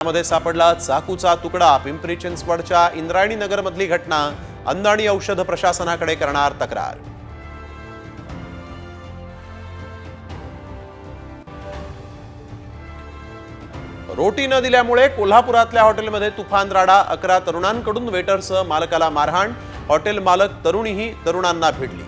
मध्ये सापडला चाकूचा तुकडा। पिंपरी चिंचवडच्या इंद्रायणी नगर मधली घटना। अन्न आणि औषध प्रशासनाकडे करणार तक्रार। रोटी न दिल्यामुळे कोल्हापुरातल्या हॉटेलमध्ये तुफान राडा। 11 तरुणांकडून वेटरसह मालकाला मारहाण। हॉटेल मालक तरुणीही तरुणांना भिडली।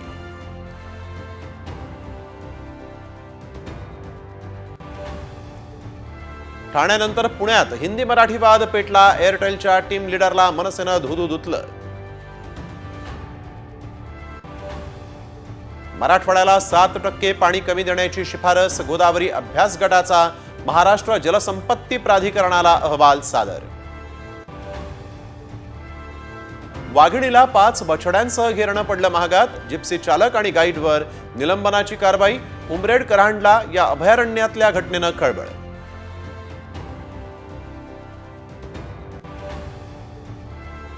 ठाण्यानंतर पुण्यात हिंदी मराठी वाद पेटला। एअरटेलच्या टीम लीडरला मनसेनं धुदू धुतलं। मराठवाड्याला 7% पाणी कमी देण्याची शिफारस। गोदावरी अभ्यास गटाचा महाराष्ट्र जलसंपत्ती प्राधिकरणाला अहवाल सादर। वाघिणीला 5 बछड्यांसह घेरणं पडलं महागात। जिप्सी चालक आणि गाईडवर निलंबनाची कारवाई। उमरेड करांडला या अभयारण्यातल्या घटनेनं खळबळ।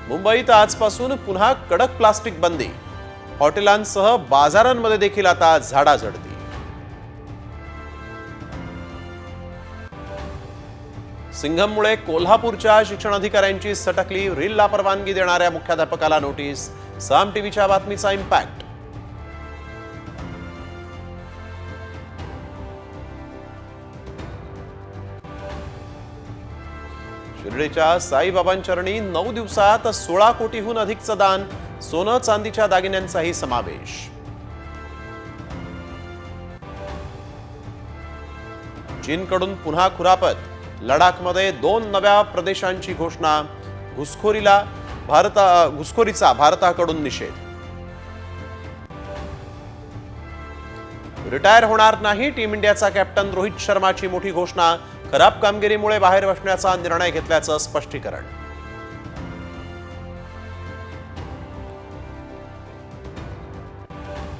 मुंबईत आजपासून पुन्हा कडक प्लास्टिक बंदी। हॉटेलांसह बाजारांमध्ये देखील आता झाडाझडती। सिंघममुळे कोल्हापूरच्या शिक्षण अधिकाऱ्यांची सटकली। रीलला परवानगी देणाऱ्या मुख्याध्यापकाला नोटीस। साम टीव्हीच्या बातमीचा इम्पॅक्ट। शिर्डीच्या साईबाबांचरणी 9 दिवसात 16 कोटीहून अधिकचं दान। सोनं चांदीच्या दागिन्यांचाही समावेश। चीनकडून पुन्हा खुरापत। लडाखमध्ये 2 नव्या प्रदेशांची घोषणा। घुसखोरीचा भारताकडून निषेध। रिटायर होणार नाही टीम इंडियाचा कॅप्टन रोहित शर्माची मोठी घोषणा। खराब कामगिरीमुळे बाहेर बसण्याचा निर्णय घेतल्याचं स्पष्टीकरण।